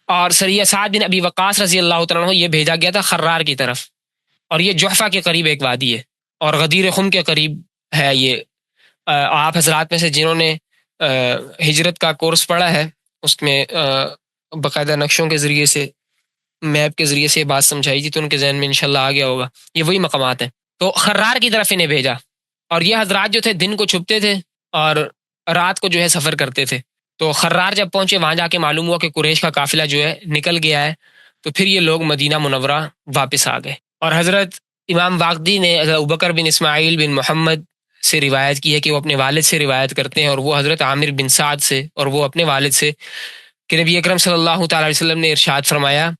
اور سریہ سعد بن ابی وقاص رضی اللہ تعالیٰ عنہ یہ بھیجا گیا تھا خرار کی طرف، اور یہ جحفہ کے قریب ایک وادی ہے اور غدیر خم کے قریب ہے۔ یہ آپ حضرات میں سے جنہوں نے ہجرت کا کورس پڑھا ہے اس میں باقاعدہ نقشوں کے ذریعے سے، میپ کے ذریعے سے یہ بات سمجھائی تھی، تو ان کے ذہن میں انشاءاللہ آ گیا ہوگا، یہ وہی مقامات ہیں۔ تو خرار کی طرف انہیں بھیجا، اور یہ حضرات جو تھے دن کو چھپتے تھے اور رات کو جو ہے سفر کرتے تھے۔ تو خرار جب پہنچے، وہاں جا کے معلوم ہوا کہ قریش کا قافلہ جو ہے نکل گیا ہے، تو پھر یہ لوگ مدینہ منورہ واپس آ گئے، اور حضرت امام واقدی نے حضرت ابوبکر بن اسماعیل بن محمد سے روایت کی ہے کہ وہ اپنے والد سے روایت کرتے ہیں، اور وہ حضرت عامر بن سعد سے، اور وہ اپنے والد سے، کہ نبی اکرم صلی اللہ تعالیٰ علیہ وسلم نے ارشاد فرمایا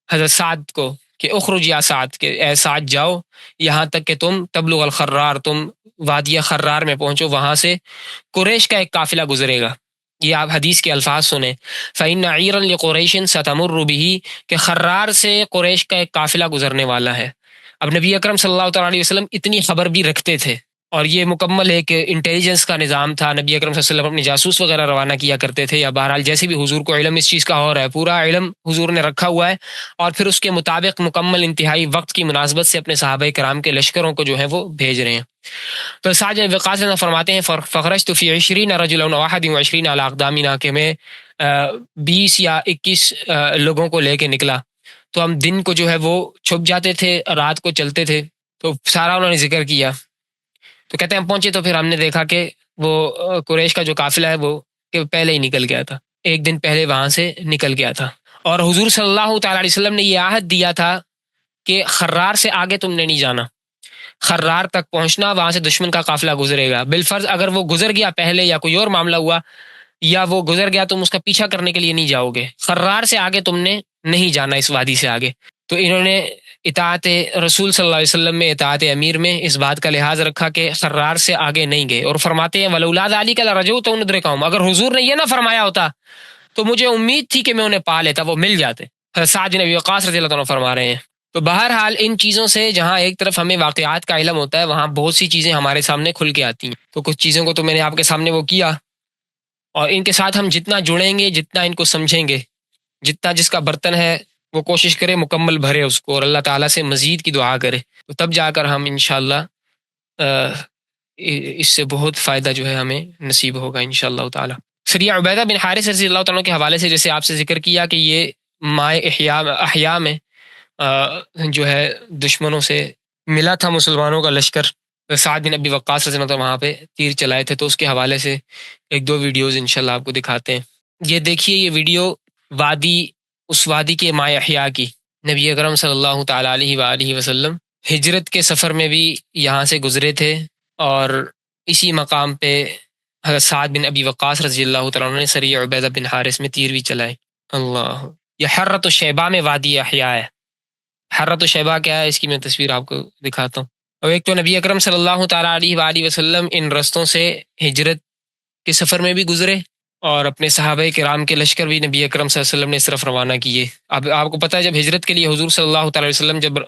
حضرت سعد کو کہ اخرج یا سعد، کہ اے سعد جاؤ یہاں تک کہ تم تبلغ الخرار، تم وادی خرار میں پہنچو، وہاں سے قریش کا ایک قافلہ گزرے گا۔ یہ آپ حدیث کے الفاظ سنیں، فَإِنَّ عِيرًا لِقُرَيْشٍ سَتَمُرُّ بِهِ، کہ خرار سے قریش کا ایک قافلہ گزرنے والا ہے۔ اب نبی اکرم صلی اللہ تعالیٰ علیہ وسلم اتنی خبر بھی رکھتے تھے، اور یہ مکمل ایک انٹیلیجنس کا نظام تھا، نبی اکرم صلی اللہ علیہ وسلم اپنے جاسوس وغیرہ روانہ کیا کرتے تھے، یا بہرحال جیسے بھی حضور کو علم اس چیز کا ہو رہا ہے، پورا علم حضور نے رکھا ہوا ہے، اور پھر اس کے مطابق مکمل انتہائی وقت کی مناسبت سے اپنے صحابہ کرام کے لشکروں کو جو ہے وہ بھیج رہے ہیں۔ تو سعد بن وقاص فرماتے ہیں فخرجت فی 20 رجلا و 21 علی اقدامنا، کہ میں 20 یا 21 لوگوں کو لے کے نکلا، تو ہم دن کو جو ہے وہ چھپ جاتے تھے، رات کو چلتے تھے، تو سارا انہوں نے ذکر کیا۔ تو کہتے ہیں ہم پہنچے تو پھر ہم نے دیکھا کہ وہ قریش کا جو قافلہ ہے وہ کہ پہلے ہی نکل گیا تھا، ایک دن پہلے وہاں سے نکل گیا تھا، اور حضور صلی اللہ تعالیٰ علیہ وسلم نے یہ عہد دیا تھا کہ خرار سے آگے تم نے نہیں جانا، خرار تک پہنچنا، وہاں سے دشمن کا قافلہ گزرے گا، بالفرض اگر وہ گزر گیا پہلے یا کوئی اور معاملہ ہوا یا وہ گزر گیا، تم اس کا پیچھا کرنے کے لیے نہیں جاؤ گے، خرار سے آگے تم نے نہیں جانا، اس وادی سے آگے۔ تو انہوں نے اطاعت رسول صلی اللہ علیہ وسلم میں، اطاعت امیر میں اس بات کا لحاظ رکھا کہ خرار سے آگے نہیں گئے، اور فرماتے ہیں وَلَوْلَا ذَلِكَ لَرَجَوْتُ أَنْ أُدْرِكَهُمْ، اگر حضور نے یہ نہ فرمایا ہوتا تو مجھے امید تھی کہ میں انہیں پا لیتا، وہ مل جاتے۔ حضرت سعد بن ابی وقاص رضی اللہ عنہ فرما رہے ہیں۔ تو بہرحال ان چیزوں سے جہاں ایک طرف ہمیں واقعات کا علم ہوتا ہے، وہاں بہت سی چیزیں ہمارے سامنے کھل کے آتی ہیں۔ تو کچھ چیزوں کو تو میں نے آپ کے سامنے وہ کیا، اور ان کے ساتھ ہم جتنا جڑیں گے، جتنا ان کو سمجھیں گے، جتنا جس کا برتن ہے وہ کوشش کرے مکمل بھرے اس کو، اور اللہ تعالیٰ سے مزید کی دعا کرے، تو تب جا کر ہم انشاءاللہ اس سے بہت فائدہ جو ہے ہمیں نصیب ہوگا انشاءاللہ تعالیٰ۔ سریہ عبیدہ بن حارث رضی اللہ تعالیٰ کے حوالے سے جیسے آپ سے ذکر کیا کہ یہ مائے احیا میں جو ہے دشمنوں سے ملا تھا مسلمانوں کا لشکر، سعد بن ابی وقاص رضی اللہ عنہ وہاں پہ تیر چلائے تھے، تو اس کے حوالے سے ایک دو ویڈیوز انشاءاللہ آپ کو دکھاتے ہیں۔ یہ دیکھیے، یہ ویڈیو اس وادی کے مائے احیا کی، نبی اکرم صلی اللہ تعالیٰ علیہ وآلہ وسلم ہجرت کے سفر میں بھی یہاں سے گزرے تھے، اور اسی مقام پہ حضرت سعد بن ابی وقاص رضی اللہ تعالیٰ عنہ نے سریہ عبیدہ بن حارث میں تیر بھی چلائے۔ اللہ، یہ حرۃ الشیبہ میں وادی احیا ہے۔ حرۃ الشیبہ کیا ہے، اس کی میں تصویر آپ کو دکھاتا ہوں۔ اور ایک تو نبی اکرم صلی اللہ تعالیٰ علیہ وآلہ وسلم ان رستوں سے ہجرت کے سفر میں بھی گزرے، اور اپنے صحابہ کرام کے لشکر بھی نبی اکرم صلی اللہ علیہ وسلم نے اس طرف روانہ کیے۔ اب آپ کو پتہ ہے جب ہجرت کے لیے حضور صلی اللہ تعالیٰ علیہ وسلم جب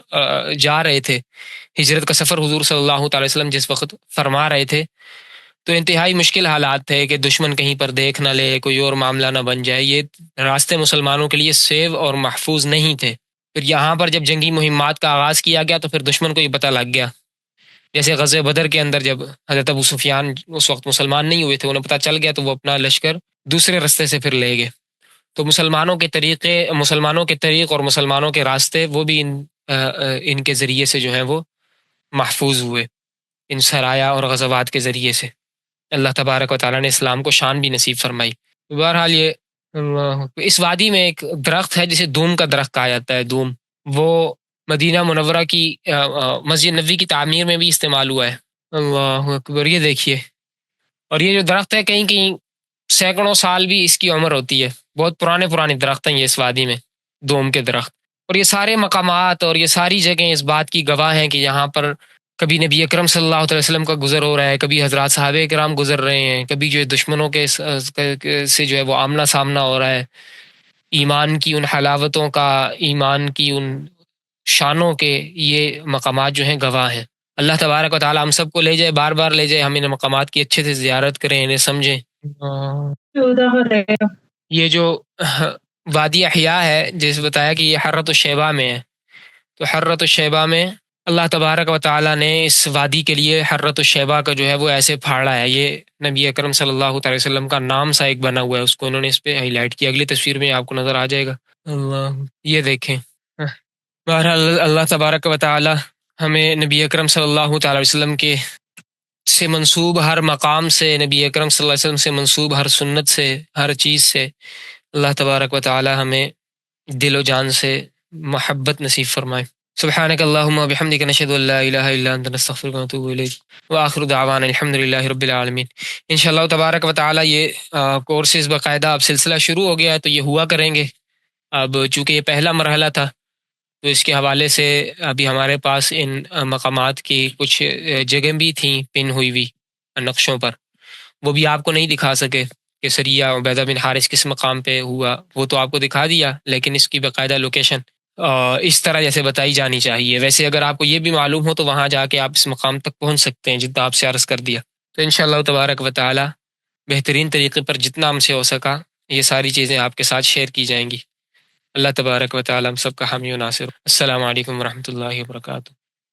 جا رہے تھے، ہجرت کا سفر حضور صلی اللہ تعالیٰ علیہ وسلم جس وقت فرما رہے تھے، تو انتہائی مشکل حالات تھے کہ دشمن کہیں پر دیکھ نہ لے، کوئی اور معاملہ نہ بن جائے، یہ راستے مسلمانوں کے لیے سیو اور محفوظ نہیں تھے۔ پھر یہاں پر جب جنگی مہمات کا آغاز کیا گیا تو پھر دشمن کو یہ پتہ لگ گیا، جیسے غزوہ بدر کے اندر جب حضرت ابو سفیان اس وقت مسلمان نہیں ہوئے تھے، انہیں پتہ چل گیا تو وہ اپنا لشکر دوسرے راستے سے پھر لے گئے۔ تو مسلمانوں کے طریق اور مسلمانوں کے راستے وہ بھی ان کے ذریعے سے جو ہیں وہ محفوظ ہوئے، ان سرایا اور غزوات کے ذریعے سے۔ اللہ تبارک و تعالیٰ نے اسلام کو شان بھی نصیب فرمائی۔ بہرحال یہ اس وادی میں ایک درخت ہے جسے دوم کا درخت کہا جاتا ہے۔ دوم وہ مدینہ منورہ کی مسجد نبوی کی تعمیر میں بھی استعمال ہوا ہے۔ اللہ اکبر، یہ دیکھیے، اور یہ جو درخت ہے کہیں کہیں سینکڑوں سال بھی اس کی عمر ہوتی ہے، بہت پرانے درخت ہیں یہ اس وادی میں، دوم کے درخت۔ اور یہ سارے مقامات اور یہ ساری جگہیں اس بات کی گواہ ہیں کہ یہاں پر کبھی نبی اکرم صلی اللہ علیہ وسلم کا گزر ہو رہا ہے، کبھی حضرات صحابہ کرام گزر رہے ہیں، کبھی جو ہے دشمنوں کے سے جو ہے وہ آمنا سامنا ہو رہا ہے۔ ایمان کی ان حلاوتوں کا، ایمان کی ان شانوں کے یہ مقامات جو ہیں گواہ ہیں۔ اللہ تبارک و تعالیٰ ہم سب کو لے جائے، بار بار لے جائے، ہم ان مقامات کی اچھے سے زیارت کریں، انہیں سمجھیں۔ یہ جو وادی احیا ہے جس بتایا کہ یہ حرۃ الشیبہ میں ہے، تو حرۃ الشیبہ میں اللہ تبارک و تعالیٰ نے اس وادی کے لیے حرۃ الشیبہ کا جو ہے وہ ایسے پھاڑا ہے، یہ نبی اکرم صلی اللہ تعالی وسلم کا نام سا ایک بنا ہوا ہے، اس کو انہوں نے اس پہ ہائی لائٹ کیا۔ اگلی تصویر میں آپ کو نظر آ جائے گا۔ اللہ، یہ دیکھیں۔ بہرحال اللہ تبارک و تعالیٰ ہمیں نبی اکرم صلی اللہ تعالی وسلم کے سے منسوب ہر مقام سے، نبی اکرم صلی اللہ علیہ وسلم سے منسوب ہر سنت سے، ہر چیز سے اللہ تبارک و تعالیٰ ہمیں دل و جان سے محبت نصیب فرمائے۔ سبحانك اللهم وبحمدك نشهد ان لا الہ الا انت نستغفرك ونتوب الیک وآخر دعوانا الحمد للہ رب العالمین۔ انشاءاللہ تبارک و تعالی یہ کورسز باقاعدہ اب سلسلہ شروع ہو گیا ہے تو یہ ہوا کریں گے۔ اب چونکہ یہ پہلا مرحلہ تھا تو اس کے حوالے سے ابھی ہمارے پاس ان مقامات کی کچھ جگہیں بھی تھیں پن ہوئی ہوئی نقشوں پر، وہ بھی آپ کو نہیں دکھا سکے کہ سریہ عبیدہ بن حارث کس مقام پہ ہوا، وہ تو آپ کو دکھا دیا، لیکن اس کی باقاعدہ لوکیشن اس طرح جیسے بتائی جانی چاہیے۔ ویسے اگر آپ کو یہ بھی معلوم ہو تو وہاں جا کے آپ اس مقام تک پہنچ سکتے ہیں جتنا آپ سے عرض کر دیا۔ تو انشاءاللہ تبارک و تعالی بہترین طریقے پر جتنا ہم سے ہو سکا یہ ساری چیزیں آپ کے ساتھ شیئر کی جائیں گی۔ اللہ تبارک و تعالی ہم سب کا حامی و ناصر۔ السلام علیکم ورحمۃ اللہ وبرکاتہ۔